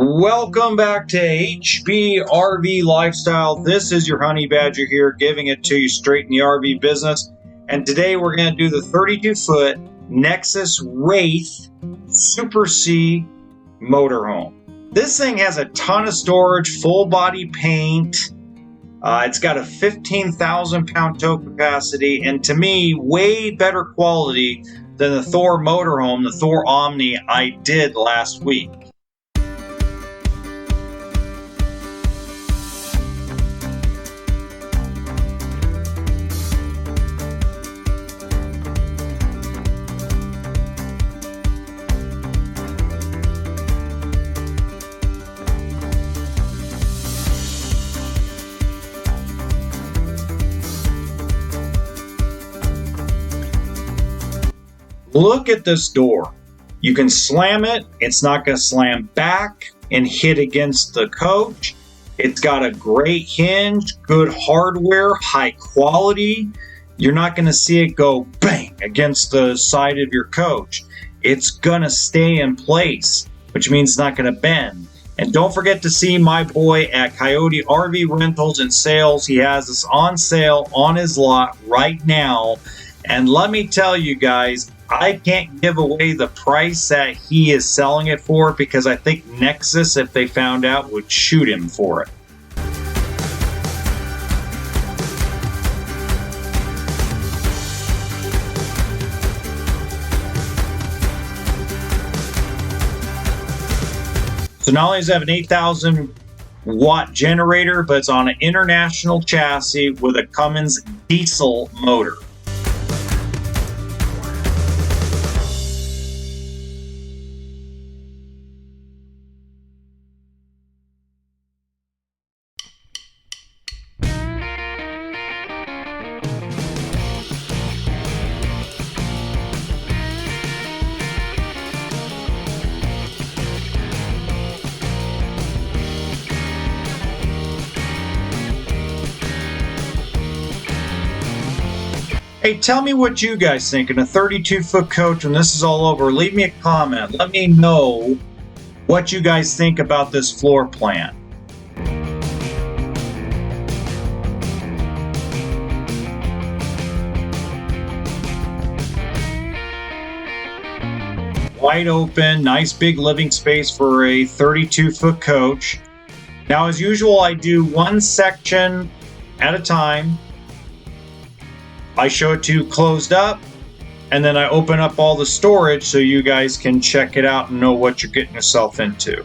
Welcome back to HBRV Lifestyle. This is your Honey Badger here, giving it to you straight in the RV business. And today we're going to do the 32-foot Nexus Wraith Super C Motorhome. This thing has a ton of storage, full body paint. It's got a 15,000 pound tow capacity, and to me, way better quality than the Thor Motorhome, the Thor Omni I did last week. Look at this door. You can slam it. It's not going to slam back and hit against the coach. It's got a great hinge, good hardware, high quality. You're not going to see it go bang against the side of your coach. It's going to stay in place, which means it's not going to bend. And don't forget to see my boy at Coyote RV Rentals and Sales. He has this on sale on his lot right now. And let me tell you guys, I can't give away the price that he is selling it for because I think Nexus, if they found out, would shoot him for it. So not only does it have an 8,000 watt generator, but it's on an international chassis with a Cummins diesel motor. Hey, tell me what you guys think in a 32-foot coach when this is all over. Leave me a comment. Let me know what you guys think about this floor plan. Wide open, nice big living space for a 32-foot coach. Now, as usual, I do one section at a time. I show it to you closed up, and then I open up all the storage so you guys can check it out and know what you're getting yourself into.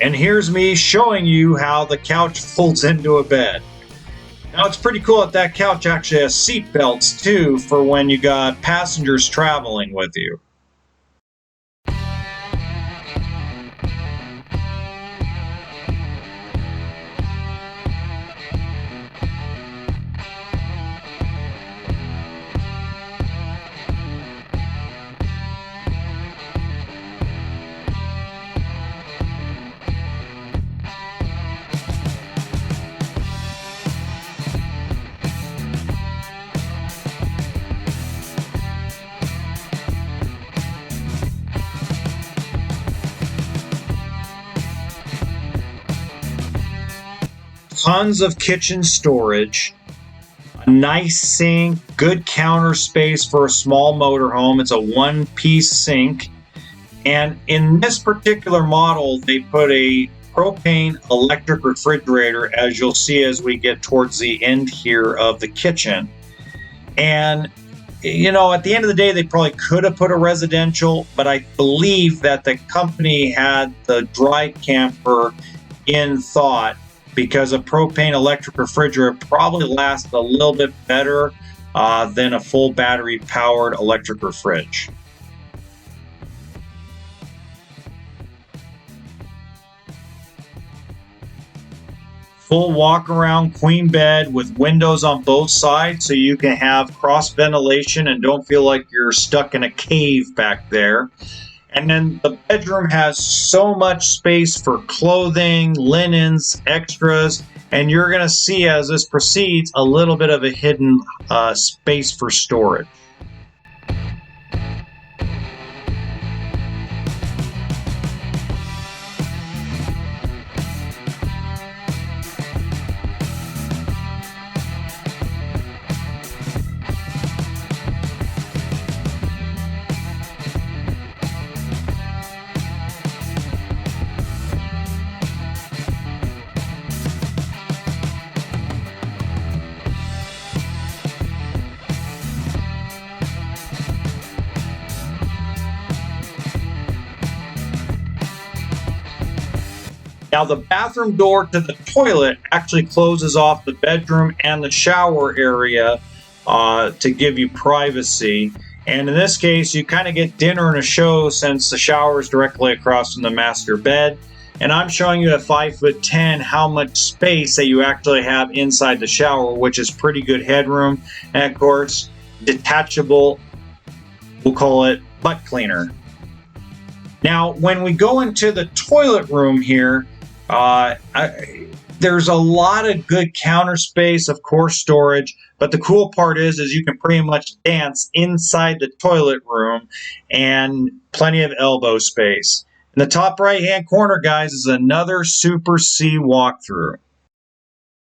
And here's me showing you how the couch folds into a bed. Now it's pretty cool that couch actually has seat belts too for when you got passengers traveling with you. Tons of kitchen storage, a nice sink, good counter space for a small motorhome. It's a one-piece sink. And in this particular model, they put a propane electric refrigerator, as you'll see as we get towards the end here of the kitchen. And, you know, at the end of the day, they probably could have put a residential, but I believe that the company had the dry camper in thought, because a propane electric refrigerator probably lasts a little bit better than a full battery powered electric fridge. Full walk around queen bed with windows on both sides so you can have cross ventilation and don't feel like you're stuck in a cave back there. And then the bedroom has so much space for clothing, linens, extras, and you're going to see as this proceeds a little bit of a hidden space for storage. Now, the bathroom door to the toilet actually closes off the bedroom and the shower area to give you privacy. And in this case, you kind of get dinner and a show since the shower is directly across from the master bed. And I'm showing you at 5'10" how much space that you actually have inside the shower, which is pretty good headroom. And of course, detachable, we'll call it butt cleaner. Now, when we go into the toilet room here, there's a lot of good counter space, of course, storage, but the cool part is you can pretty much dance inside the toilet room and plenty of elbow space. In the top right-hand corner, guys, is another Super C walkthrough.